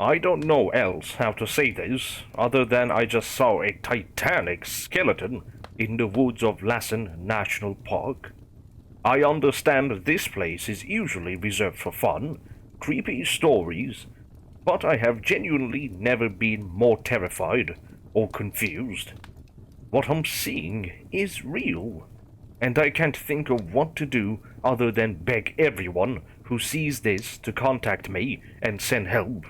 I don't know else how to say this, other than I just saw a titanic skeleton in the woods of Lassen National Park. I understand this place is usually reserved for fun, creepy stories, but I have genuinely never been more terrified or confused. What I'm seeing is real, and I can't think of what to do other than beg everyone who sees this to contact me and send help.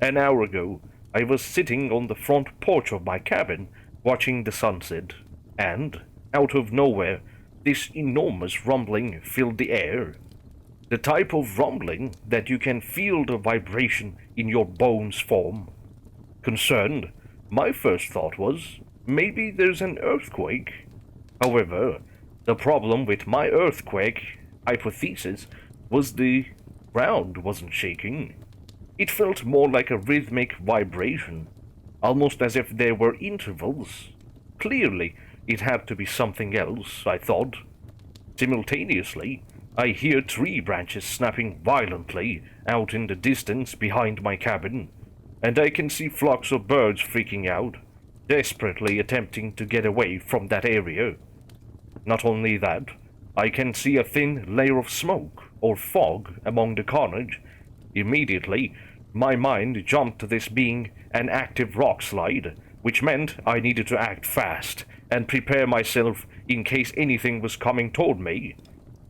An hour ago, I was sitting on the front porch of my cabin watching the sunset, and, out of nowhere, this enormous rumbling filled the air. The type of rumbling that you can feel the vibration in your bones form. Concerned, my first thought was, maybe there's an earthquake. However, the problem with my earthquake hypothesis was the ground wasn't shaking. It felt more like a rhythmic vibration, almost as if there were intervals. Clearly, it had to be something else, I thought. Simultaneously, I hear tree branches snapping violently out in the distance behind my cabin, and I can see flocks of birds freaking out, desperately attempting to get away from that area. Not only that, I can see a thin layer of smoke or fog among the carnage. Immediately, my mind jumped to this being an active rock slide, which meant I needed to act fast and prepare myself in case anything was coming toward me.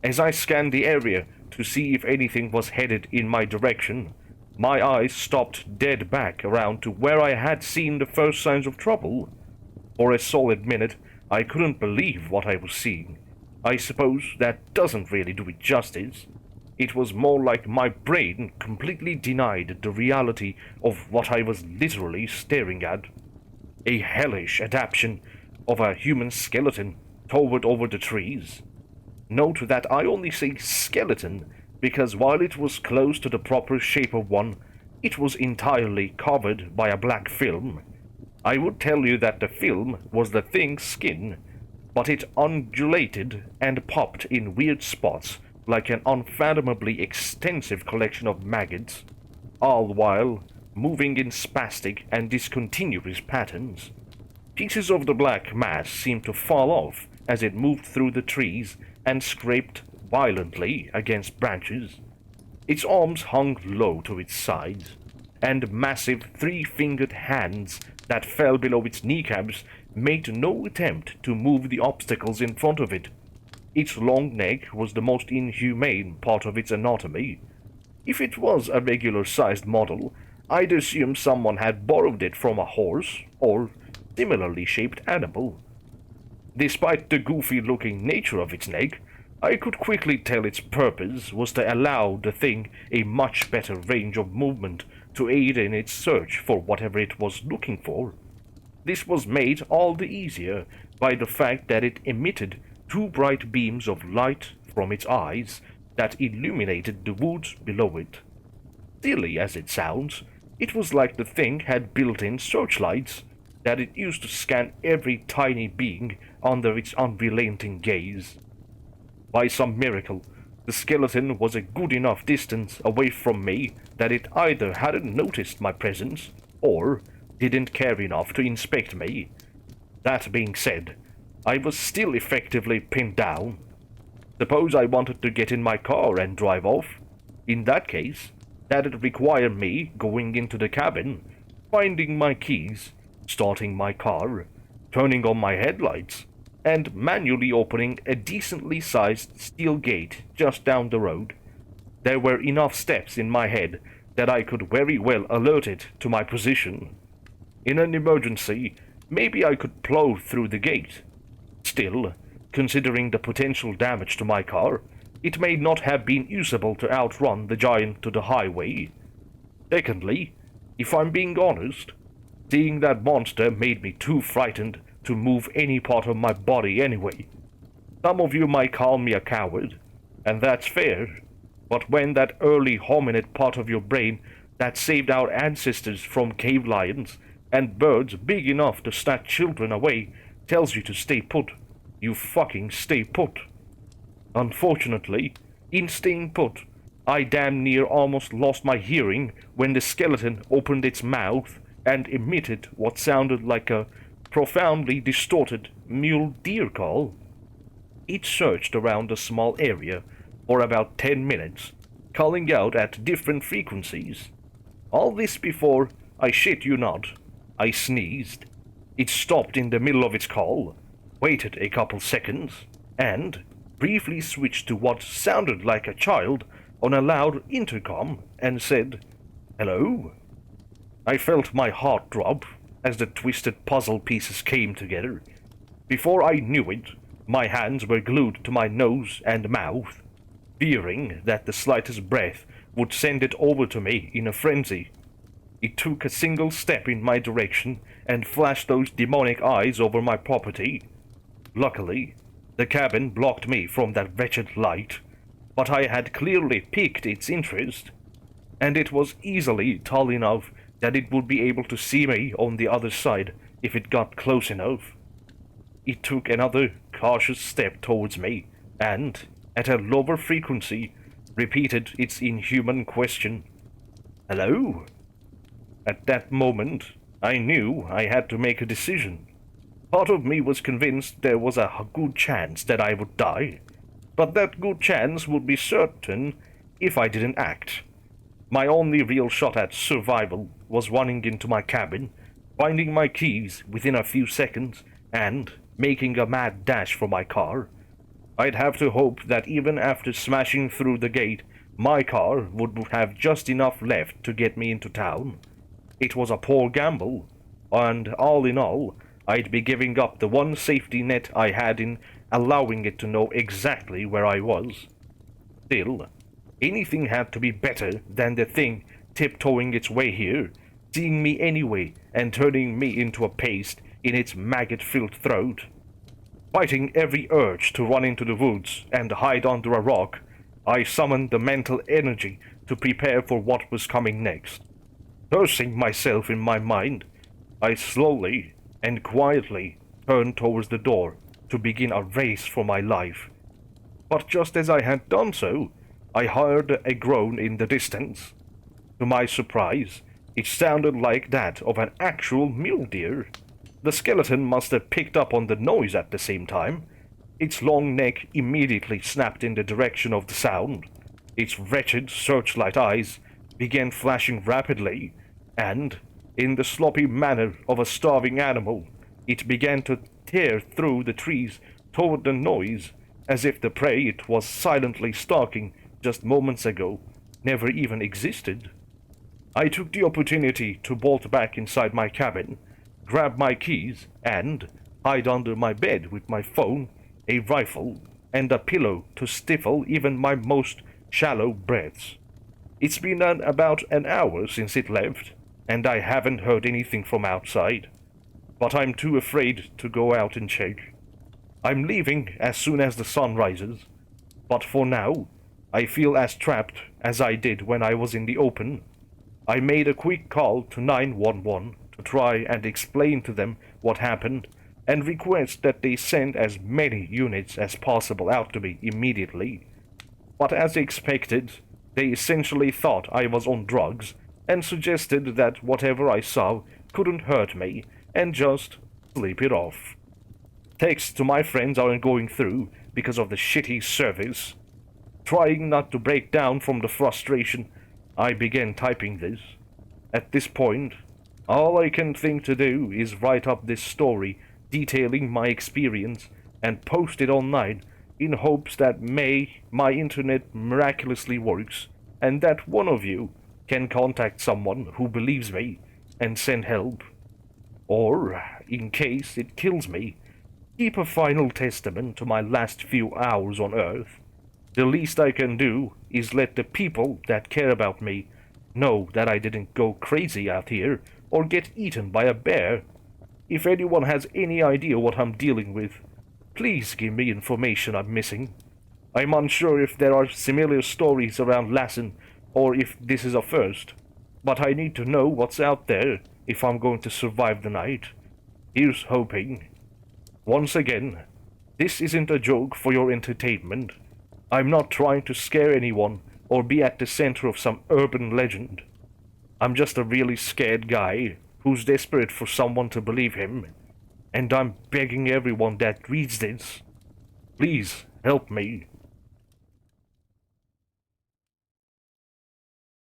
As I scanned the area to see if anything was headed in my direction, my eyes stopped dead back around to where I had seen the first signs of trouble. For a solid minute, I couldn't believe what I was seeing. I suppose that doesn't really do it justice. It was more like my brain completely denied the reality of what I was literally staring at. A hellish adaptation of a human skeleton towered over the trees. Note that I only say skeleton because while it was close to the proper shape of one, it was entirely covered by a black film. I would tell you that the film was the thing's skin, but it undulated and popped in weird spots like an unfathomably extensive collection of maggots, all while moving in spastic and discontinuous patterns. Pieces of the black mass seemed to fall off as it moved through the trees and scraped violently against branches. Its arms hung low to its sides, and massive three-fingered hands that fell below its kneecaps made no attempt to move the obstacles in front of it. Its long neck was the most inhumane part of its anatomy. If it was a regular-sized model, I'd assume someone had borrowed it from a horse or similarly shaped animal. Despite the goofy-looking nature of its neck, I could quickly tell its purpose was to allow the thing a much better range of movement to aid in its search for whatever it was looking for. This was made all the easier by the fact that it emitted two bright beams of light from its eyes that illuminated the woods below it. Silly as it sounds, it was like the thing had built-in searchlights that it used to scan every tiny being under its unrelenting gaze. By some miracle, the skeleton was a good enough distance away from me that it either hadn't noticed my presence or didn't care enough to inspect me. That being said, I was still effectively pinned down. Suppose I wanted to get in my car and drive off. In that case, that'd require me going into the cabin, finding my keys, starting my car, turning on my headlights, and manually opening a decently sized steel gate just down the road. There were enough steps in my head that I could very well alert it to my position. In an emergency, maybe I could plow through the gate. Still, considering the potential damage to my car, it may not have been usable to outrun the giant to the highway. Secondly, if I'm being honest, seeing that monster made me too frightened to move any part of my body anyway. Some of you might call me a coward, and that's fair, but when that early hominid part of your brain that saved our ancestors from cave lions and birds big enough to snatch children away tells you to stay put, you fucking stay put. Unfortunately, in staying put, I damn near almost lost my hearing when the skeleton opened its mouth and emitted what sounded like a profoundly distorted mule deer call. It searched around the small area for about 10 minutes, calling out at different frequencies. All this before, I shit you not, I sneezed. It stopped in the middle of its call, waited a couple seconds, and briefly switched to what sounded like a child on a loud intercom and said, "Hello?" I felt my heart drop as the twisted puzzle pieces came together. Before I knew it, my hands were glued to my nose and mouth, fearing that the slightest breath would send it over to me in a frenzy. It took a single step in my direction and flashed those demonic eyes over my property. Luckily, the cabin blocked me from that wretched light, but I had clearly piqued its interest, and it was easily tall enough that it would be able to see me on the other side if it got close enough. It took another cautious step towards me, and, at a lower frequency, repeated its inhuman question, "Hello?" At that moment, I knew I had to make a decision. Part of me was convinced there was a good chance that I would die, but that good chance would be certain if I didn't act. My only real shot at survival was running into my cabin, finding my keys within a few seconds, and making a mad dash for my car. I'd have to hope that even after smashing through the gate, my car would have just enough left to get me into town. It was a poor gamble, and all in all, I'd be giving up the one safety net I had in allowing it to know exactly where I was. Still, anything had to be better than the thing tiptoeing its way here, seeing me anyway and turning me into a paste in its maggot-filled throat. Fighting every urge to run into the woods and hide under a rock, I summoned the mental energy to prepare for what was coming next. Cursing myself in my mind, I slowly and quietly turned towards the door to begin a race for my life. But just as I had done so, I heard a groan in the distance. To my surprise, it sounded like that of an actual mule deer. The skeleton must have picked up on the noise at the same time. Its long neck immediately snapped in the direction of the sound. Its wretched searchlight eyes began flashing rapidly, and, in the sloppy manner of a starving animal, it began to tear through the trees toward the noise, as if the prey it was silently stalking just moments ago never even existed. I took the opportunity to bolt back inside my cabin, grab my keys, and hide under my bed with my phone, a rifle, and a pillow to stifle even my most shallow breaths. It's been about an hour since it left, and I haven't heard anything from outside, but I'm too afraid to go out and check. I'm leaving as soon as the sun rises, but for now, I feel as trapped as I did when I was in the open. I made a quick call to 911 to try and explain to them what happened, and request that they send as many units as possible out to me immediately. But as expected, they essentially thought I was on drugs and suggested that whatever I saw couldn't hurt me and just sleep it off. Texts to my friends aren't going through because of the shitty service. Trying not to break down from the frustration, I began typing this. At this point, all I can think to do is write up this story detailing my experience and post it online in hopes that my internet miraculously works and that one of you can contact someone who believes me and send help. Or, in case it kills me, keep a final testament to my last few hours on Earth. The least I can do is let the people that care about me know that I didn't go crazy out here or get eaten by a bear. If anyone has any idea what I'm dealing with, please give me information I'm missing. I'm unsure if there are similar stories around Lassen or if this is a first, but I need to know what's out there if I'm going to survive the night. Here's hoping. Once again, this isn't a joke for your entertainment. I'm not trying to scare anyone, or be at the center of some urban legend. I'm just a really scared guy who's desperate for someone to believe him, and I'm begging everyone that reads this, please help me.